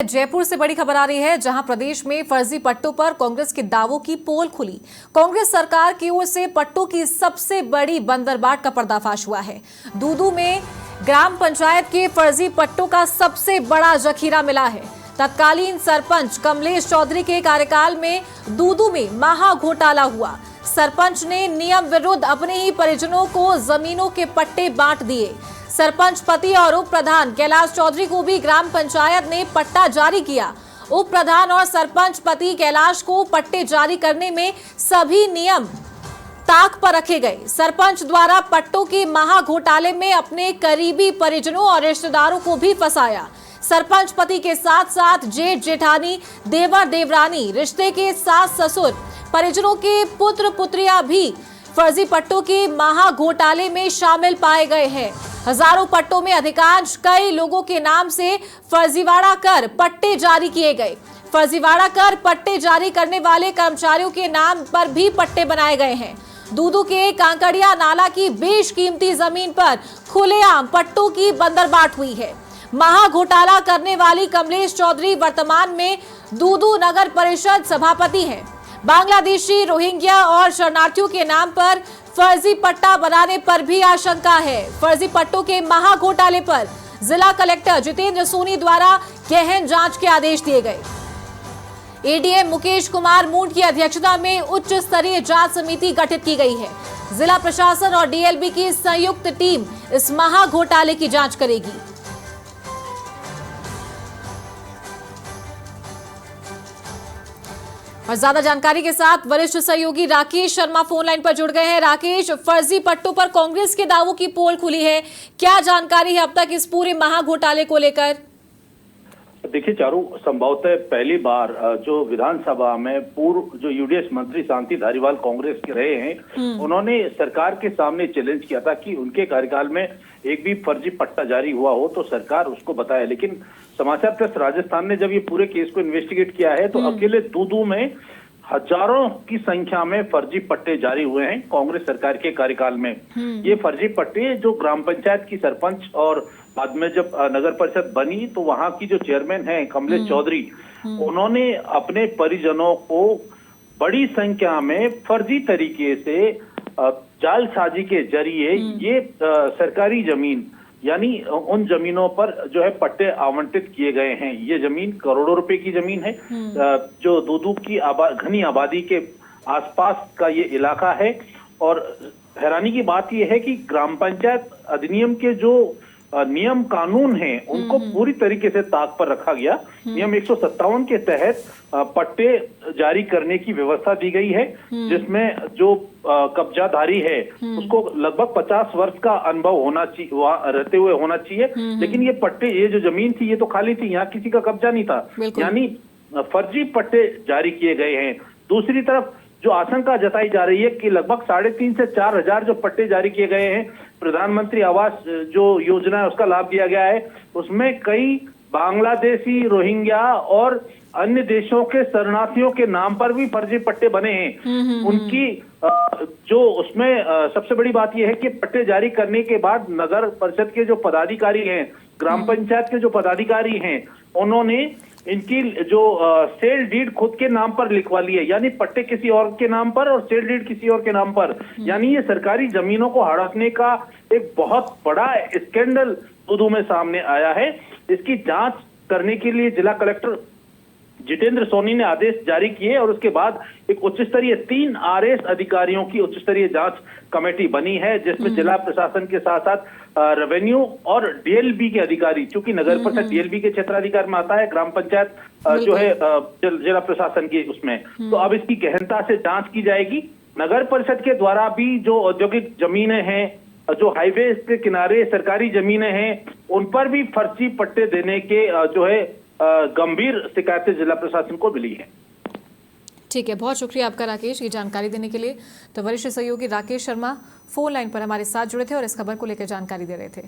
जयपुर से बड़ी खबर आ रही है, जहां प्रदेश में फर्जी पट्टों पर कांग्रेस के दावों की पोल खुली। कांग्रेस सरकार की ओर से पट्टों की सबसे बड़ी बंदरबाट का पर्दाफाश हुआ है। दूदू में ग्राम पंचायत के फर्जी पट्टों का सबसे बड़ा जखीरा मिला है। तत्कालीन सरपंच कमलेश चौधरी के कार्यकाल में दूदू में महा घोटाला हुआ। सरपंच ने नियम विरुद्ध अपने ही परिजनों को जमीनों के पट्टे बांट दिए। सरपंच पति और उप प्रधान कैलाश चौधरी को भी ग्राम पंचायत ने पट्टा जारी किया। उप प्रधान और सरपंच पति कैलाश को पट्टे जारी करने में सभी नियम ताक पर रखे गए। सरपंच द्वारा पट्टों के महा घोटाले में अपने करीबी परिजनों और रिश्तेदारों को भी फंसाया। सरपंच पति के साथ साथ जेठ जेठानी, देवर देवरानी, रिश्ते के सास ससुर, परिजनों के पुत्र पुत्रियां भी फर्जी पट्टों के महा घोटाले में शामिल पाए गए हैं। हजारों पट्टों में अधिकांश कई लोगों के नाम से फर्जीवाड़ा कर पट्टे जारी किए गए। फर्जीवाड़ा कर पट्टे जारी करने वाले कर्मचारियों के नाम पर भी पट्टे बनाए गए हैं। दूदू के कांकड़िया नाला की बेशकीमती जमीन पर खुलेआम पट्टों की बंदरबाट हुई है। महा घोटाला करने वाली कमलेश चौधरी वर्तमान में दूदू नगर परिषद सभापति हैं। बांग्लादेशी, रोहिंग्या और शरणार्थियों के नाम पर फर्जी पट्टा बनाने पर भी आशंका है। फर्जी पट्टों के महा घोटाले पर जिला कलेक्टर जितेंद्र सोनी द्वारा गहन जांच के आदेश दिए गए। एडीएम मुकेश कुमार मूंड की अध्यक्षता में उच्च स्तरीय जांच समिति गठित की गई है। जिला प्रशासन और डीएलबी की संयुक्त टीम इस महा घोटाले की जांच करेगी। और ज्यादा जानकारी के साथ वरिष्ठ सहयोगी राकेश शर्मा फोन लाइन पर जुड़ गए हैं। राकेश, फर्जी पट्टों पर कांग्रेस के दावों की पोल खुली है, क्या जानकारी है अब तक इस पूरे महा घोटाले को लेकर? देखिए चारू, संभवतः पहली बार जो विधानसभा में पूर्व जो यूडीएस मंत्री शांति धारीवाल कांग्रेस के रहे हैं, उन्होंने सरकार के सामने चैलेंज किया था कि उनके कार्यकाल में एक भी फर्जी पट्टा जारी हुआ हो तो सरकार उसको बताए। लेकिन समाचार प्रेस राजस्थान ने जब ये पूरे केस को इन्वेस्टिगेट किया है तो अकेले दूदू में हजारों की संख्या में फर्जी पट्टे जारी हुए हैं कांग्रेस सरकार के कार्यकाल में। ये फर्जी पट्टे जो ग्राम पंचायत की सरपंच और बाद में जब नगर परिषद बनी तो वहां की जो चेयरमैन हैं कमलेश चौधरी, उन्होंने अपने परिजनों को बड़ी संख्या में फर्जी तरीके से जालसाजी के जरिए ये सरकारी जमीन यानी उन जमीनों पर जो है पट्टे आवंटित किए गए हैं। ये जमीन करोड़ों रुपए की जमीन है। जो दूदू की घनी आबादी के आसपास का ये इलाका है। और हैरानी की बात यह है कि ग्राम पंचायत अधिनियम के जो नियम कानून हैं उनको पूरी तरीके से ताक पर रखा गया। नियम 157 के तहत पट्टे जारी करने की व्यवस्था दी गई है, जिसमें जो कब्जाधारी है उसको लगभग 50 वर्ष का अनुभव होना चाहिए, रहते हुए होना चाहिए। लेकिन ये पट्टे, ये जो जमीन थी ये तो खाली थी, यहाँ किसी का कब्जा नहीं था, यानी फर्जी पट्टे जारी किए गए हैं। दूसरी तरफ जो आशंका जताई जा रही है कि लगभग 3,500 से 4,000 जो पट्टे जारी किए गए हैं, प्रधानमंत्री आवास जो योजना है उसका लाभ दिया गया है, उसमें कई बांग्लादेशी, रोहिंग्या और अन्य देशों के शरणार्थियों के नाम पर भी फर्जी पट्टे बने हैं। उनकी जो उसमें सबसे बड़ी बात यह है कि पट्टे जारी करने के बाद नगर परिषद के जो पदाधिकारी हैं, ग्राम पंचायत के जो पदाधिकारी हैं, उन्होंने इनकी जो सेल डीड खुद के नाम पर लिखवा ली है, यानी पट्टे किसी और के नाम पर और सेल डीड किसी और के नाम पर। यानी ये सरकारी जमीनों को हड़पने का एक बहुत बड़ा स्कैंडल दूदू में सामने आया है। इसकी जांच करने के लिए जिला कलेक्टर जितेंद्र सोनी ने आदेश जारी किए और उसके बाद एक उच्च स्तरीय 3 आरएस अधिकारियों की उच्च स्तरीय जांच कमेटी बनी है, जिसमें जिला प्रशासन के साथ साथ रेवेन्यू और डीएलबी के अधिकारी, चूंकि नगर परिषद डीएलबी के क्षेत्राधिकार में आता है, ग्राम पंचायत जो है जिला प्रशासन की उसमें, तो अब इसकी गहनता से जांच की जाएगी। नगर परिषद के द्वारा भी जो औद्योगिक जमीनें हैं, जो हाईवे के किनारे सरकारी जमीनें हैं, उन पर भी फर्जी पट्टे देने के जो है गंभीर शिकायतें जिला प्रशासन को मिली है। ठीक है, बहुत शुक्रिया आपका राकेश, ये जानकारी देने के लिए। तो वरिष्ठ सहयोगी राकेश शर्मा फोन लाइन पर हमारे साथ जुड़े थे और इस खबर को लेकर जानकारी दे रहे थे।